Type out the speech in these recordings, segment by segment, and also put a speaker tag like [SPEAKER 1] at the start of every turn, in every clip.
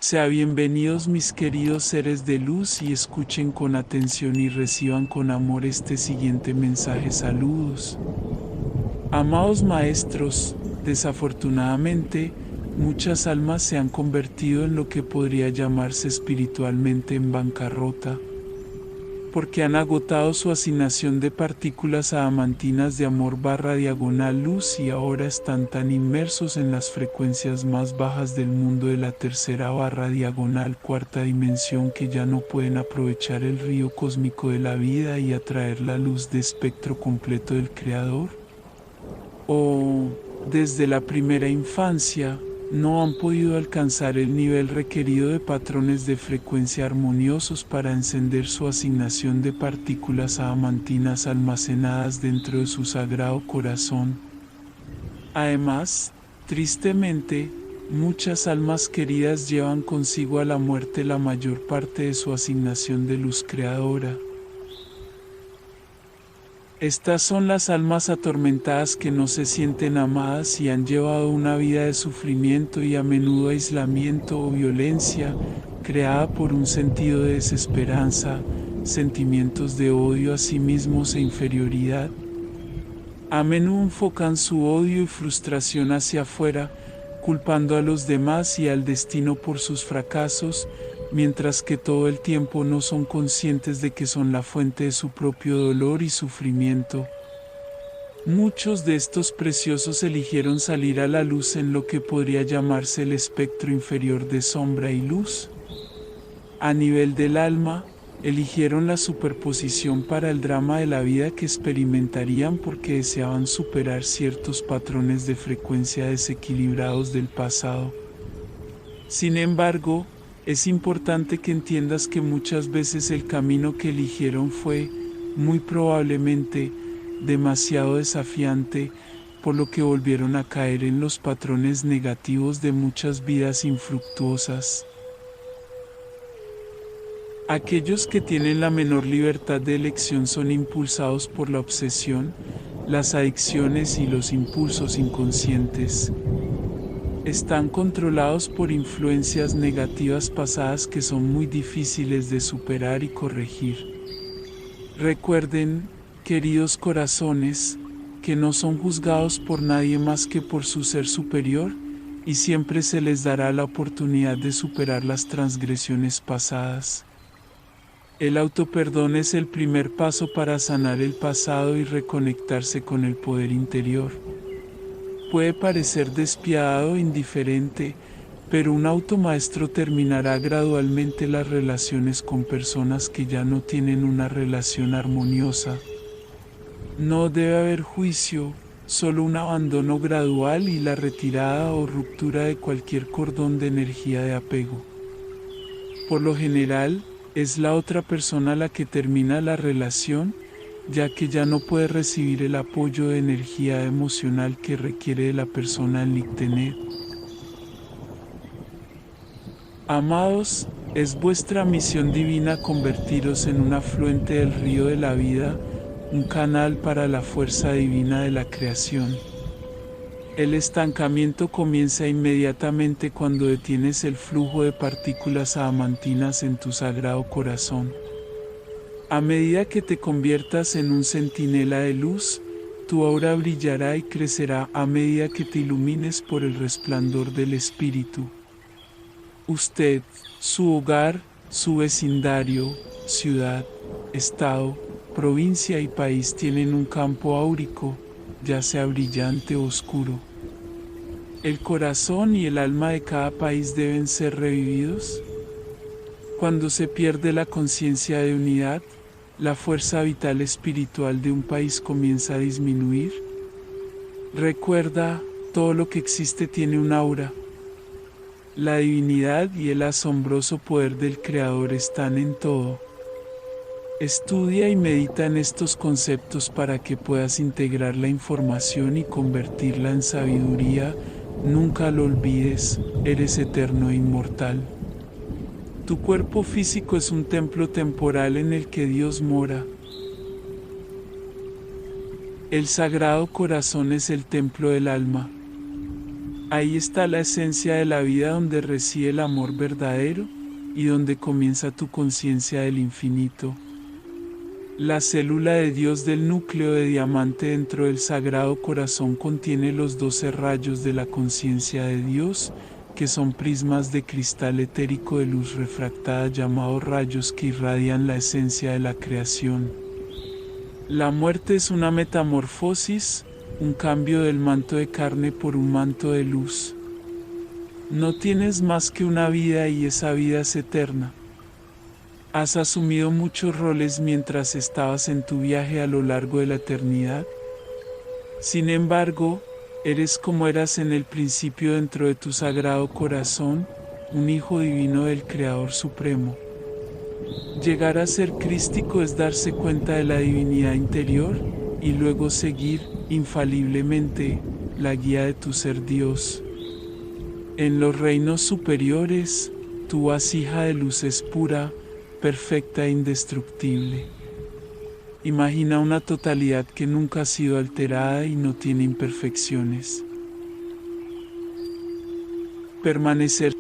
[SPEAKER 1] Sea bienvenidos mis queridos seres de luz y escuchen con atención y reciban con amor este siguiente mensaje. Saludos. Amados maestros, desafortunadamente, muchas almas se han convertido en lo que podría llamarse espiritualmente en bancarrota, porque han agotado su asignación de partículas adamantinas de amor / diagonal luz y ahora están tan inmersos en las frecuencias más bajas del mundo de la tercera / diagonal cuarta dimensión que ya no pueden aprovechar el río cósmico de la vida y atraer la luz de espectro completo del Creador. O, desde la primera infancia, no han podido alcanzar el nivel requerido de patrones de frecuencia armoniosos para encender su asignación de partículas adamantinas almacenadas dentro de su sagrado corazón. Además, tristemente, muchas almas queridas llevan consigo a la muerte la mayor parte de su asignación de luz creadora. Estas son las almas atormentadas que no se sienten amadas y han llevado una vida de sufrimiento y a menudo aislamiento o violencia, creada por un sentido de desesperanza, sentimientos de odio a sí mismos e inferioridad. A menudo enfocan su odio y frustración hacia afuera, culpando a los demás y al destino por sus fracasos, mientras que todo el tiempo no son conscientes de que son la fuente de su propio dolor y sufrimiento. Muchos de estos preciosos eligieron salir a la luz en lo que podría llamarse el espectro inferior de sombra y luz. A nivel del alma, eligieron la superposición para el drama de la vida que experimentarían porque deseaban superar ciertos patrones de frecuencia desequilibrados del pasado. Sin embargo, es importante que entiendas que muchas veces el camino que eligieron fue, muy probablemente, demasiado desafiante, por lo que volvieron a caer en los patrones negativos de muchas vidas infructuosas. Aquellos que tienen la menor libertad de elección son impulsados por la obsesión, las adicciones y los impulsos inconscientes. Están controlados por influencias negativas pasadas que son muy difíciles de superar y corregir. Recuerden, queridos corazones, que no son juzgados por nadie más que por su ser superior, y siempre se les dará la oportunidad de superar las transgresiones pasadas. El autoperdón es el primer paso para sanar el pasado y reconectarse con el poder interior. Puede parecer despiadado e indiferente, pero un automaestro terminará gradualmente las relaciones con personas que ya no tienen una relación armoniosa. No debe haber juicio, solo un abandono gradual y la retirada o ruptura de cualquier cordón de energía de apego. Por lo general, es la otra persona la que termina la relación, ya que ya no puede recibir el apoyo de energía emocional que requiere de la persona en Lictenet. Amados, es vuestra misión divina convertiros en un afluente del río de la vida, un canal para la fuerza divina de la creación. El estancamiento comienza inmediatamente cuando detienes el flujo de partículas adamantinas en tu sagrado corazón. A medida que te conviertas en un centinela de luz, tu aura brillará y crecerá a medida que te ilumines por el resplandor del Espíritu. Usted, su hogar, su vecindario, ciudad, estado, provincia y país tienen un campo áurico, ya sea brillante o oscuro. ¿El corazón y el alma de cada país deben ser revividos? Cuando se pierde la conciencia de unidad, la fuerza vital espiritual de un país comienza a disminuir. Recuerda, todo lo que existe tiene un aura. La divinidad y el asombroso poder del Creador están en todo. Estudia y medita en estos conceptos para que puedas integrar la información y convertirla en sabiduría. Nunca lo olvides, eres eterno e inmortal. Tu cuerpo físico es un templo temporal en el que Dios mora. El Sagrado Corazón es el templo del alma. Ahí está la esencia de la vida donde reside el amor verdadero y donde comienza tu conciencia del infinito. La célula de Dios del núcleo de diamante dentro del Sagrado Corazón contiene los 12 rayos de la conciencia de Dios, que son prismas de cristal etérico de luz refractada llamados rayos que irradian la esencia de la creación. La muerte es una metamorfosis, un cambio del manto de carne por un manto de luz. No tienes más que una vida y esa vida es eterna. ¿Has asumido muchos roles mientras estabas en tu viaje a lo largo de la eternidad? Sin embargo, eres como eras en el principio dentro de tu sagrado corazón, un hijo divino del Creador Supremo. Llegar a ser crístico es darse cuenta de la divinidad interior y luego seguir, infaliblemente, la guía de tu ser Dios. En los reinos superiores, tu vasija de luz es pura, perfecta e indestructible. Imagina una totalidad que nunca ha sido alterada y no tiene imperfecciones. Permanecer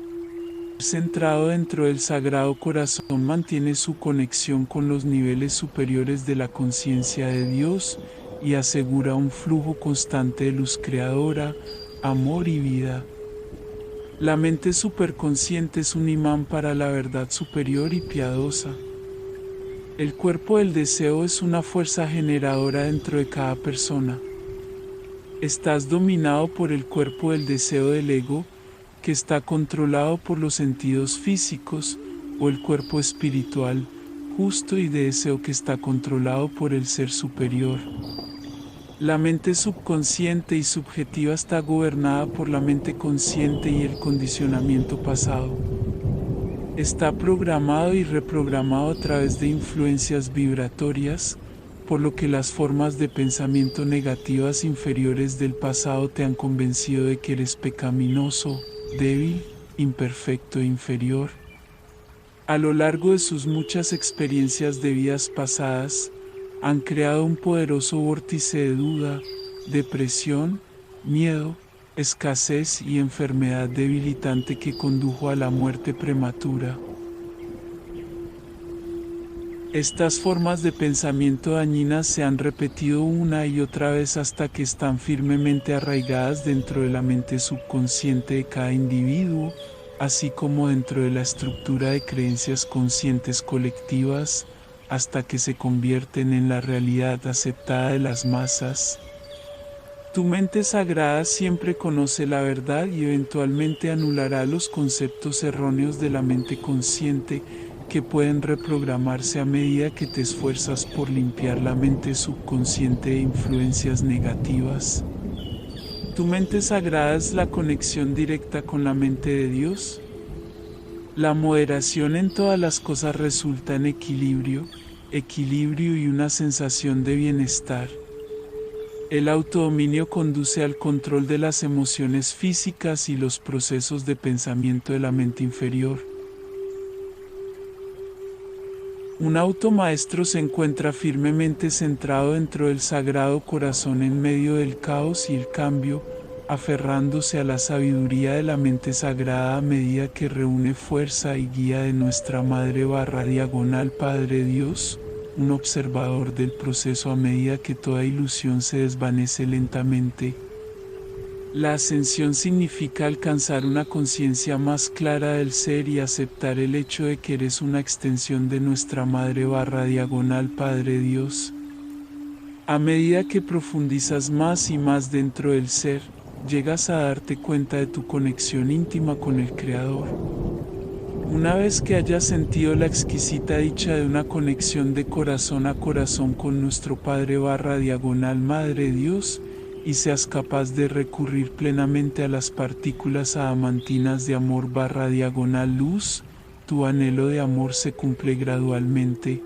[SPEAKER 1] centrado dentro del Sagrado Corazón mantiene su conexión con los niveles superiores de la conciencia de Dios y asegura un flujo constante de luz creadora, amor y vida. La mente superconsciente es un imán para la verdad superior y piadosa. El cuerpo del deseo es una fuerza generadora dentro de cada persona. Estás dominado por el cuerpo del deseo del ego, que está controlado por los sentidos físicos, o el cuerpo espiritual, justo y de deseo que está controlado por el ser superior. La mente subconsciente y subjetiva está gobernada por la mente consciente y el condicionamiento pasado. Está programado y reprogramado a través de influencias vibratorias, por lo que las formas de pensamiento negativas inferiores del pasado te han convencido de que eres pecaminoso, débil, imperfecto e inferior. A lo largo de sus muchas experiencias de vidas pasadas, han creado un poderoso vórtice de duda, depresión, miedo, escasez y enfermedad debilitante que condujo a la muerte prematura. Estas formas de pensamiento dañinas se han repetido una y otra vez hasta que están firmemente arraigadas dentro de la mente subconsciente de cada individuo, así como dentro de la estructura de creencias conscientes colectivas, hasta que se convierten en la realidad aceptada de las masas. Tu mente sagrada siempre conoce la verdad y eventualmente anulará los conceptos erróneos de la mente consciente que pueden reprogramarse a medida que te esfuerzas por limpiar la mente subconsciente de influencias negativas. Tu mente sagrada es la conexión directa con la mente de Dios. La moderación en todas las cosas resulta en equilibrio y una sensación de bienestar. El autodominio conduce al control de las emociones físicas y los procesos de pensamiento de la mente inferior. Un automaestro se encuentra firmemente centrado dentro del Sagrado Corazón en medio del caos y el cambio, aferrándose a la sabiduría de la mente sagrada a medida que reúne fuerza y guía de nuestra Madre / Padre Dios, un observador del proceso a medida que toda ilusión se desvanece lentamente. La ascensión significa alcanzar una conciencia más clara del ser y aceptar el hecho de que eres una extensión de nuestra Madre / Padre Dios. A medida que profundizas más y más dentro del ser, llegas a darte cuenta de tu conexión íntima con el Creador. Una vez que hayas sentido la exquisita dicha de una conexión de corazón a corazón con nuestro Padre / Madre Dios, y seas capaz de recurrir plenamente a las partículas adamantinas de amor / luz, tu anhelo de amor se cumple gradualmente.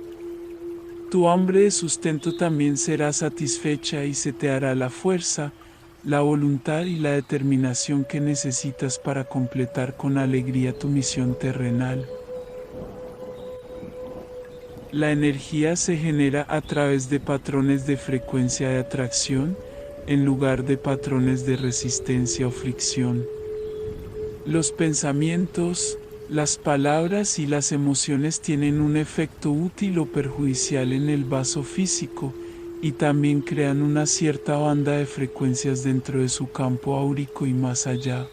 [SPEAKER 1] Tu hambre de sustento también será satisfecha y se te dará la fuerza, la voluntad y la determinación que necesitas para completar con alegría tu misión terrenal. La energía se genera a través de patrones de frecuencia de atracción, en lugar de patrones de resistencia o fricción. Los pensamientos, las palabras y las emociones tienen un efecto útil o perjudicial en el vaso físico, y también crean una cierta banda de frecuencias dentro de su campo áurico y más allá.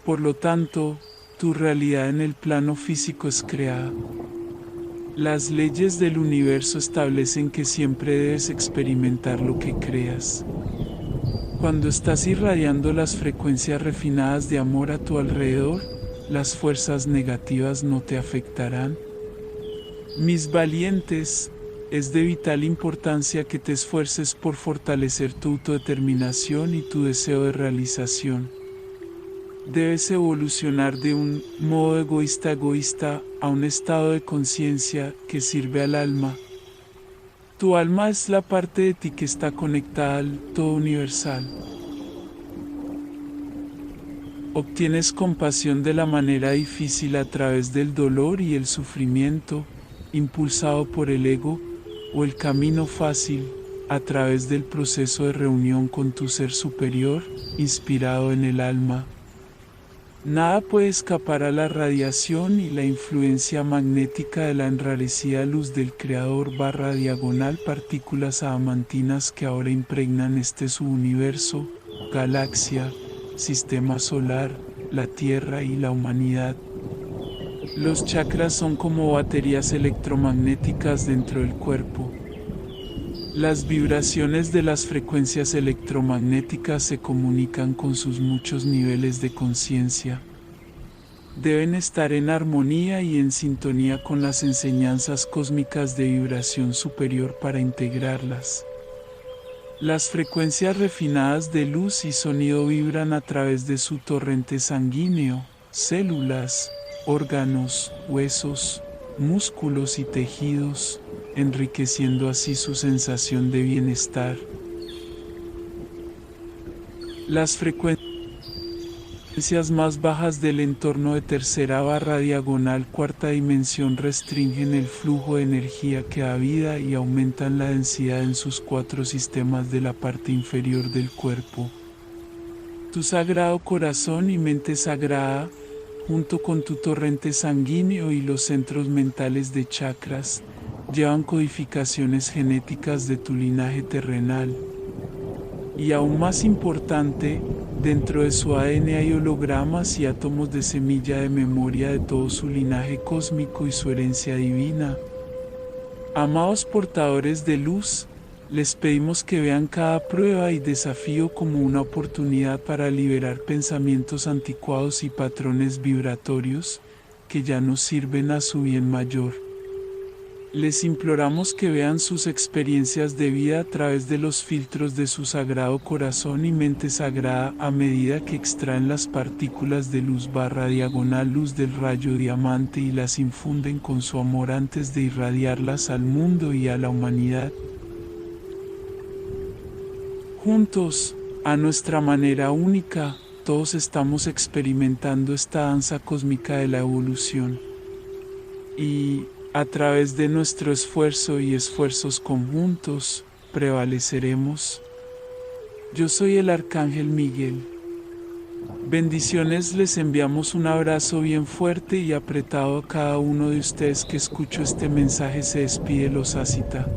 [SPEAKER 1] Por lo tanto, tu realidad en el plano físico es creada. Las leyes del universo establecen que siempre debes experimentar lo que creas. Cuando estás irradiando las frecuencias refinadas de amor a tu alrededor, las fuerzas negativas no te afectarán. Mis valientes, es de vital importancia que te esfuerces por fortalecer tu autodeterminación y tu deseo de realización. Debes evolucionar de un modo egoísta a un estado de conciencia que sirve al alma. Tu alma es la parte de ti que está conectada al todo universal. Obtienes compasión de la manera difícil a través del dolor y el sufrimiento, impulsado por el ego, o el camino fácil, a través del proceso de reunión con tu ser superior, inspirado en el alma. Nada puede escapar a la radiación y la influencia magnética de la enrarecida luz del Creador / partículas adamantinas que ahora impregnan este subuniverso, galaxia, sistema solar, la Tierra y la humanidad. Los chakras son como baterías electromagnéticas dentro del cuerpo. Las vibraciones de las frecuencias electromagnéticas se comunican con sus muchos niveles de conciencia. Deben estar en armonía y en sintonía con las enseñanzas cósmicas de vibración superior para integrarlas. Las frecuencias refinadas de luz y sonido vibran a través de su torrente sanguíneo, células, órganos, huesos, músculos y tejidos, enriqueciendo así su sensación de bienestar. Las frecuencias más bajas del entorno de tercera / cuarta dimensión restringen el flujo de energía que da vida y aumentan la densidad en sus 4 sistemas de la parte inferior del cuerpo. Tu sagrado corazón y mente sagrada, junto con tu torrente sanguíneo y los centros mentales de chakras, llevan codificaciones genéticas de tu linaje terrenal. Y aún más importante, dentro de su ADN hay hologramas y átomos de semilla de memoria de todo su linaje cósmico y su herencia divina. Amados portadores de luz, les pedimos que vean cada prueba y desafío como una oportunidad para liberar pensamientos anticuados y patrones vibratorios que ya no sirven a su bien mayor. Les imploramos que vean sus experiencias de vida a través de los filtros de su sagrado corazón y mente sagrada a medida que extraen las partículas de luz / luz del rayo diamante y las infunden con su amor antes de irradiarlas al mundo y a la humanidad. Juntos, a nuestra manera única, todos estamos experimentando esta danza cósmica de la evolución. Y, a través de nuestro esfuerzo y esfuerzos conjuntos, prevaleceremos. Yo soy el Arcángel Miguel. Bendiciones, les enviamos un abrazo bien fuerte y apretado a cada uno de ustedes que escuchó este mensaje. Se despide Los Asita.